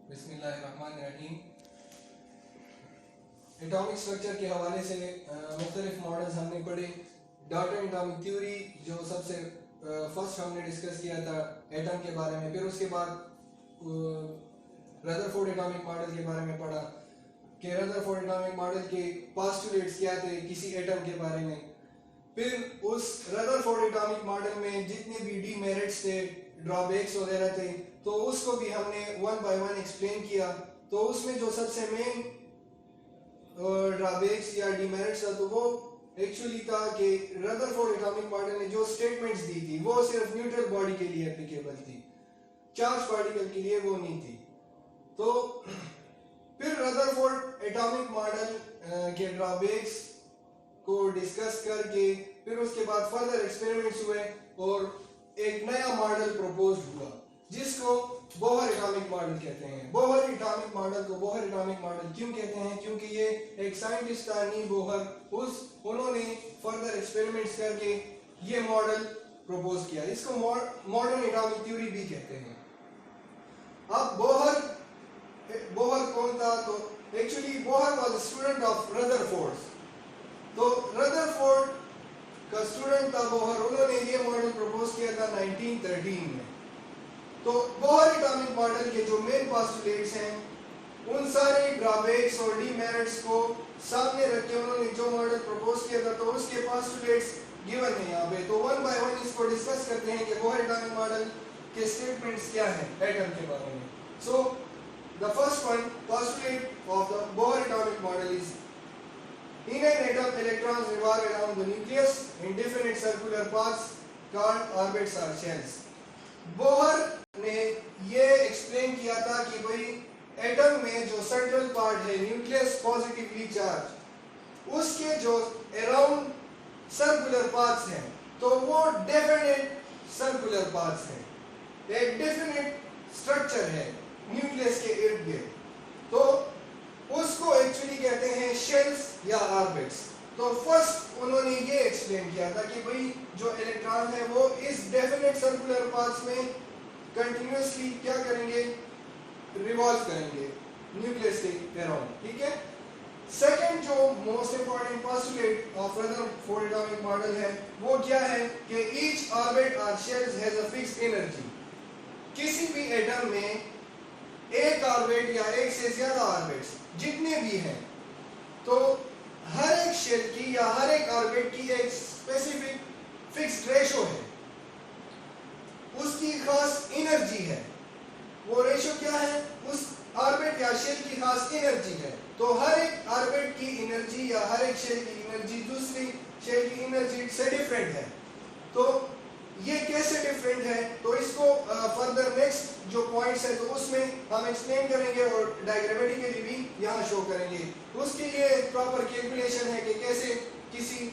बिस्मिल्लाहिर्रहमानिर्रहीम। Atomic structure के हवाले से मुख्तलिफ मॉडल्स हमने पढ़े। डॉल्टन एटॉमिक थ्योरी जो सबसे फर्स्ट हमने डिस्कस किया था एटम के बारे में, फिर उसके बाद रदरफोर्ड एटॉमिक मॉडल के बारे में पढ़ा कि रदरफोर्ड एटॉमिक मॉडल के पोस्टुलेट्स क्या थे किसी एटम के बारे में। फिर उस रदरफोर्ड एटॉमिक मॉडल में जितने भी डीमेरिट्स थे, ड्रॉबैक्स वगैरह थे, तो उसको भी हमने वन बाय वन एक्सप्लेन किया। तो उसमें जो सबसे मेन ड्रॉबैक्स या डीमेरिट्स था तो वो एक्चुअली था कि रदरफोर्ड एटॉमिक मॉडल ने जो स्टेटमेंट्स दी थी वो सिर्फ न्यूट्रल बॉडी के लिए एप्लीकेबल थी, चार्ज पार्टिकल के लिए वो नहीं थी। तो फिर रदरफोर्ड एटॉमिक मॉडल के ड्रॉबैक्स को डिस्कस करके फिर उसके बाद फर्दर एक्सपेरिमेंट्स हुए और एक नया मॉडल प्रपोज हुआ जिसको बोहर एटॉमिक मॉडल कहते हैं। बोहर एटॉमिक मॉडल को बोहर एटॉमिक मॉडल क्यों कहते हैं? क्योंकि ये एक साइंटिस्ट था नील बोहर, उन्होंने फर्दर एक्सपेरिमेंट्स करके ये मॉडल प्रपोज किया। इसको मॉडर्न एटॉमिक थ्योरी भी कहते हैं। अब बोहर कौन था? तो actually Bohr was student of Rutherford. तो रदरफोर्ड का स्टूडेंट था बोहर, उन्होंने ये मॉडल प्रपोज किया था 1913 में। तो बोहर एटॉमिक मॉडल के जो मेन पोस्टुलेट्स हैं उन सारे ड्रॉबैक्स और डीमेरिट्स को सामने रख के उन्होंने जो मॉडल प्रपोज किया था तो उसके पोस्टुलेट्स गिवन है यहाँ पे। तो वन बाय वन इसको डिस्कस करते हैं कि बोहर एटॉमिक मॉडल के स्टेटमेंट्स क्या हैं एटम के बारे में। So the first one postulate of the Bohr atomic model is in an atom electrons revolve around the nucleus in definite circular paths called orbits or shells. Bohr ने ये explain किया था कि भाई एटम में जो सेंट्रल पार्ट है nucleus positively charge, उसके जो अराउंड सर्कुलर पाथ्स हैं तो वो डेफिनेट सर्कुलर पाथ्स हैं, एक डेफिनेट स्ट्रक्चर है न्यूक्लियस के इर्द गिर्द। तो उसको एक्चुअली कहते हैं शेल्स या ऑर्बिट्स। तो फर्स्ट उन्होंने ये एक्सप्लेन किया था कि भाई जो इलेक्ट्रॉन है वो इस डेफिनेट सर्कुलर पाथ्स में कंटिन्यूअसली क्या करेंगे, रिवॉल्व करेंगे न्यूक्लियस के अराउंड, ठीक है। सेकंड जो most important postulate of Rutherford atomic model है वो क्या है कि ईच ऑर्बिट और shells has a fixed energy. किसी भी एटम में एक ऑर्बिट या एक से ज्यादा ऑर्बिट्स जितने भी हैं तो हर एक शेल की या हर एक ऑर्बिट की एक स्पेसिफिक फिक्स्ड रेशो है, उसकी खास एनर्जी है। वो रेशो क्या है? उस ऑर्बिट या शेल की खास एनर्जी है। तो हर एक ऑर्बिट की एनर्जी या हर एक शेल की एनर्जी दूसरी शेल की एनर्जी से डिफरेंट है। तो ये कैसे डिफरेंट है तो इसको फर्दर नेक्स्ट जो पॉइंट्स है तो उसमें हम एक्सप्लेन करेंगे और डायग्रामेटिकली भी यहाँ शो करेंगे। उसके लिए प्रॉपर कैलकुलेशन है कि कैसे किसी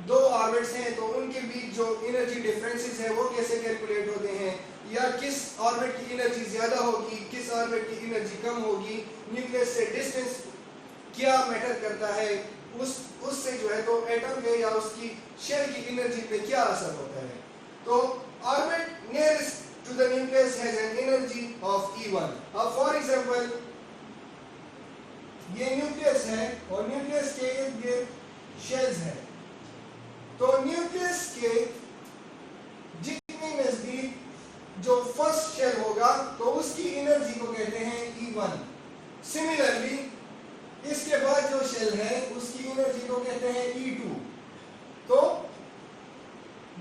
दो ऑर्बिट्स हैं तो उनके बीच जो एनर्जी डिफरेंसेस है वो कैसे कैलकुलेट होते हैं, या किस ऑर्बिट की एनर्जी ज्यादा होगी, किस ऑर्बिट की एनर्जी कम होगी, न्यूक्लियस से डिस्टेंस क्या मैटर करता है, उससे जो है तो एटम पे या उसकी शेल की एनर्जी पे क्या असर होता है। तो orbit nearest to the nucleus has an energy of E1. अब फॉर एग्जांपल ये न्यूक्लियस है और न्यूक्लियस के इर्द गिर्द शेल्स हैं। तो न्यूक्लियस के जितने नजदीक जो फर्स्ट शेल होगा तो उसकी एनर्जी को कहते हैं E1। सिमिलरली इसके बाद जो शेल है उसकी एनर्जी को कहते हैं E2। तो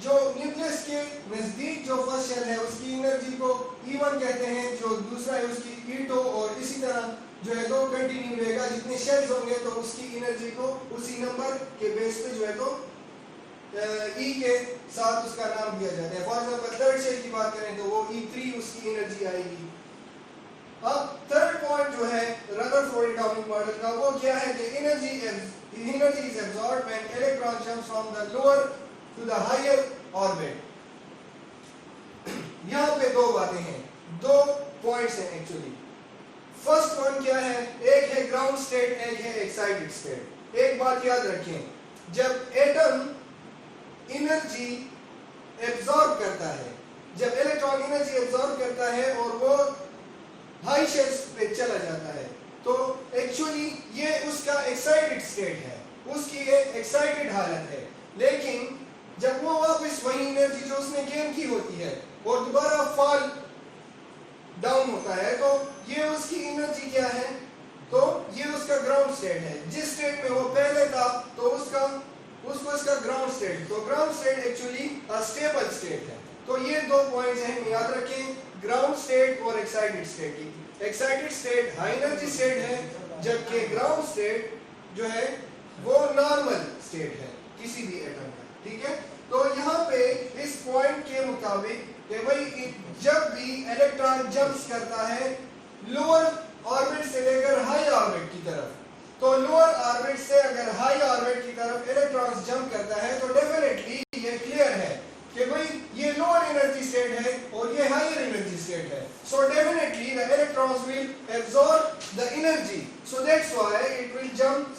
जो न्यूक्लियस के नजदीक जो फर्स्ट शेल है उसकी एनर्जी को E1 कहते हैं, जो दूसरा है उसकी E2, और इसी तरह जो है तो कंटिन्यू रहेगा। जितने शेल्स होंगे तो उसकी एनर्जी को उसी नंबर के बेस पे जो है तो E के साथ उसका नाम दिया जाता है। फॉर एग्जांपल थर्ड शेल की बात करें तो वो E3 उसकी एनर्जी आएगी। अब थर्ड पॉइंट जो है रदरफोर्ड एटॉमिक मॉडल का वो क्या है कि energy is absorbed when electron jumps from the lower to the higher orbit। यहाँ पे दो बातें हैं, दो पॉइंट्स हैं एक्चुअली। फर्स्ट पॉइंट क्या है? एक है ग्राउंड स्टेट, एक है एक्साइटेड स्टेट। एक बात याद रखें, जब एटम एनर्जी एब्सॉर्ब करता है, जब इलेक्ट्रॉन एनर्जी एब्सॉर्ब करता है और वो हाई शेल्स पे चला जाता है। तो एक्चुअली ये उसका एक्साइटेड स्टेट है, उसकी ये एक्साइटेड हालत है। लेकिन जब वो वापस वही एनर्जी जो उसने गेन की होती है और दोबारा फॉल डाउन होता है, तो ये उसकी एनर्जी क्या है? तो ये उसका ग्राउंड स्टेट है। जिस स्टेट में वो पहले था तो उसको इसका ग्राउंड स्टेट, तो ground state actually stable state है। तो ये दो पॉइंट्स हैं, याद रखें, ग्राउंड स्टेट और excited state. Excited state high energy state है, जबकि ग्राउंड स्टेट जो है वो नॉर्मल स्टेट है किसी भी एटम का। ठीक है, तो यहाँ पे इस पॉइंट के मुताबिक कि भाई जब भी इलेक्ट्रॉन जंप्स करता है लोअर ऑर्बिट से लेकर हाई ऑर्बिट की तरफ, तो लोअर ऑर्बिट से अगर हाई ऑर्बिट की तरफ इलेक्ट्रॉन जंप करता है तो डेफिनेटली ये क्लियर है कि भाई ये लोअर एनर्जी स्टेट है और ये हायर एनर्जी स्टेट है। So definitely the electrons will absorb the energy, so that's why it will jump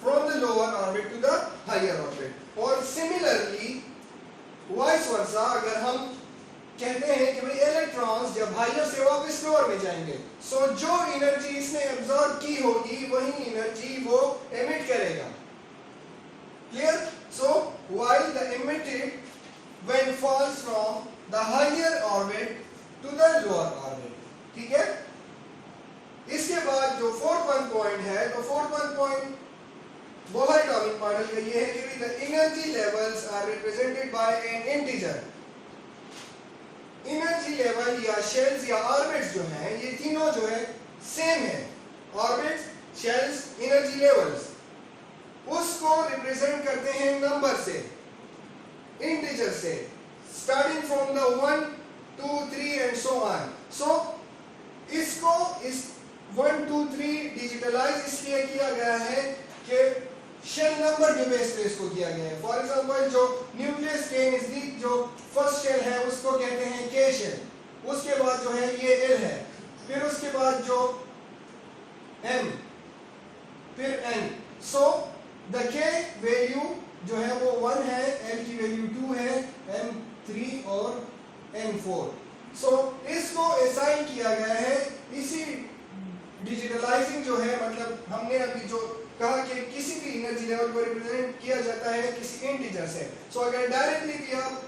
from the lower orbit to the higher orbit. और सिमिलरली वाइस वर्सा, अगर हम कहते हैं कि भाई इलेक्ट्रॉन्स जब हायर से वापस लोअर में जाएंगे, सो जो एनर्जी इसने एब्जॉर्ब की होगी वही एनर्जी वो एमिट करेगा। Clear? So while the emitted when falls from the higher orbit to the lower orbit। ठीक है, इसके बाद जो फोर्थ वन पॉइंट है, तो fourth one point Bohr atomic model का ये है कि the energy levels are represented by an integer। Energy level या शेल्स या ऑर्बिट्स जो हैं, ये तीनों जो है सेम है, ऑर्बिट्स, शेल्स, एनर्जी लेवल्स, उसको रिप्रेजेंट करते हैं नंबर से, इंटीजर से, starting from the 1 2 3 and so on. So इसको इस 1 2 3 डिजिटलाइज इसलिए किया गया है कि शेल नंबर के बेस पे इसको किया गया है। फॉर एग्जांपल जो न्यूक्लियस के नजदीक जो फर्स्ट शेल है उसको कहते हैं के शेल, उसके बाद जो है ये एल है, फिर उसके बाद जो एम, फिर एन। सो द के वैल्यू जो है वो 1 है, एल की वैल्यू 2 है, एम 3 और एन 4। सो इसको असाइन किया गया है इसी डिजिटलाइजिंग जो है, मतलब हमने अभी जो कहा कि किसी भी एनर्जी लेवल को रिप्रेजेंट किया जाता है किसी इंटीजर से। सो अगर डायरेक्टली भी आप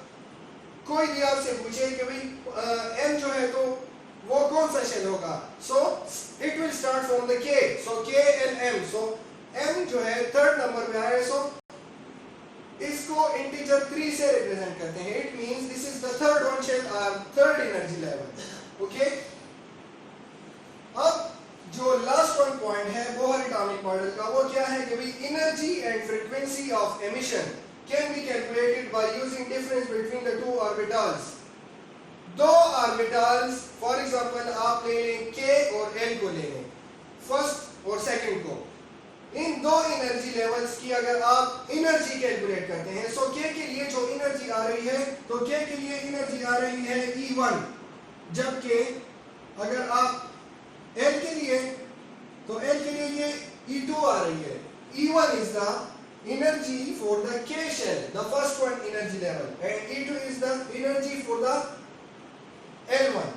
कोई भी आपसे पूछे कि भाई एम जो है तो वो कौन सा शेल होगा, so it will start from the के, सो के एंड एम। सो एम जो है थर्ड नंबर पे आ रहा है, सो इसको इंटीजर 3 से रिप्रेजेंट करते हैं। It means this is the third one shell और थर्ड एनर्जी लेवल। ओके, अब जो लास्ट वन पॉइंट है बोहर एटॉमिक मॉडल का, वो क्या है कि भाई energy and frequency of emission can be calculated by using difference between the two orbitals. दो ऑर्बिटल्स, फॉर एग्जांपल आप ले लें के और एल को ले लें, फर्स्ट और सेकंड को, इन दो एनर्जी लेवल्स की अगर आप एनर्जी कैलकुलेट करते हैं, सो के के लिए जो एनर्जी आ रही है, तो के के लिए एनर्जी आ रही है E1, जबकि अगर आप एल के लिए, तो एल के लिए ये E2 आ रही है। E1 is the energy for the K shell, the first one energy level, and E2 is the energy for the L1,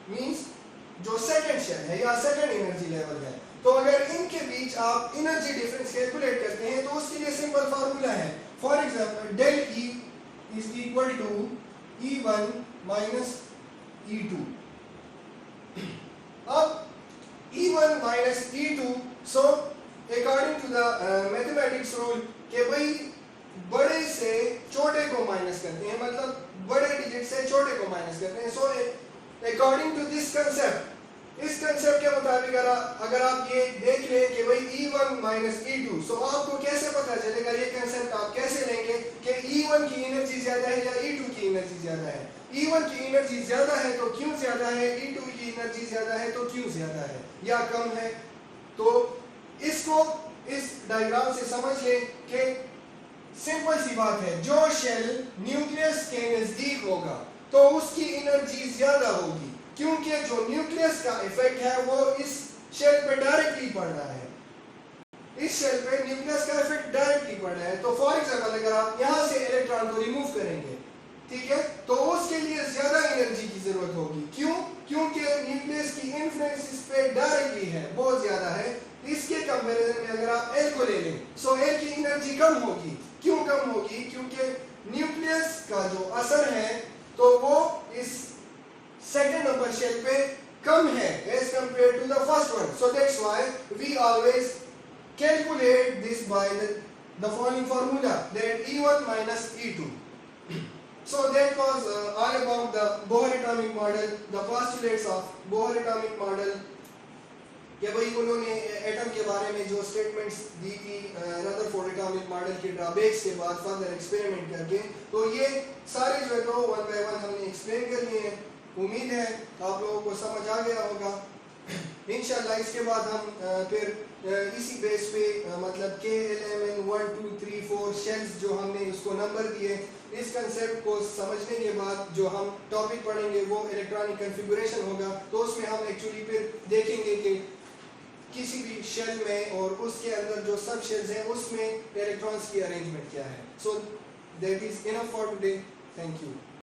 means जो सेकंड शेल है या सेकंड एनर्जी लेवल है। तो अगर इनके बीच आप एनर्जी डिफरेंस कैलकुलेट करते हैं तो उसके लिए सिंपल फार्मूला है। For example del E is equal to E1 minus E2। अब E1 minus E2, so according to the mathematics rule कि भाई बड़े से छोटे को माइनस करते हैं, मतलब बड़े डिजिट से छोटे को माइनस करते हैं। सो according to this concept, इस कंसेप्ट के मुताबिक अगर आप ये देख लें कि भाई E1 minus E2, सो आपको कैसे पता चलेगा, ये कंसेप्ट आप कैसे लेंगे कि E1 की एनर्जी ज्यादा है या E2 की एनर्जी ज्यादा है। E1 की एनर्जी ज्यादा है तो क्यों ज्यादा है, E2 की एनर्जी ज्यादा है तो क्यों ज्यादा है या कम है। तो इसको इस डायग्राम से समझ लें कि सिंपल सी बात है, जो शेल न्यूक्लियस के नजदीक होगा तो उसकी एनर्जी ज्यादा होगी, क्योंकि जो न्यूक्लियस का इफेक्ट है वो इस शेल पे डायरेक्टली पड़ रहा है, इस शेल पे न्यूक्लियस का इफेक्ट डायरेक्टली पड़ रहा है। तो फॉर एग्जांपल अगर आप यहां से इलेक्ट्रॉन को रिमूव करेंगे ठीक है, तो उसके लिए ज्यादा एनर्जी की जरूरत होगी। क्यों? क्योंकि न्यूक्लियस की इन्फ्लुएंस इस पे डायरेक्टली है, बहुत ज्यादा है। इसके कंपैरिजन में अगर आप एल को ले लें, सो एल की एनर्जी कम होगी। क्यों कम होगी? क्योंकि न्यूक्लियस का जो असर है तो वो इस सेकंड नंबर शेल पे कम है as compare to the first one. So that's why we always calculate this by the following formula, that E1 minus E2. So that was all about the Bohr atomic model, the postulates of Bohr atomic model. कि भाई उन्होंने atom के बारे में जो statements दी थी Rutherford atomic model के drawbacks के बाद फर्दर एक्सपेरिमेंट करके, तो ये सारे जो है तो वन बाय वन हमने एक्सप्लेन कर लिए हैं। उम्मीद है आप लोगों को समझ आ गया होगा। इंशाल्लाह इसके बाद हम फिर इसी बेस पे मतलब KLMN 1 2 3 4 शेल्स जो हमने उसको नंबर दिए, इस कंसेप्ट को समझने के बाद जो हम टॉपिक पढ़ेंगे वो इलेक्ट्रॉनिक कॉन्फ़िगरेशन होगा। तो उसमें हम एक्चुअली फिर देखेंगे कि किसी भी शेल में और उसके अंदर जो सब शेल्स हैं उसमें इलेक्ट्रॉन्स की अरेंजमेंट क्या है। So that is enough for today. Thank you.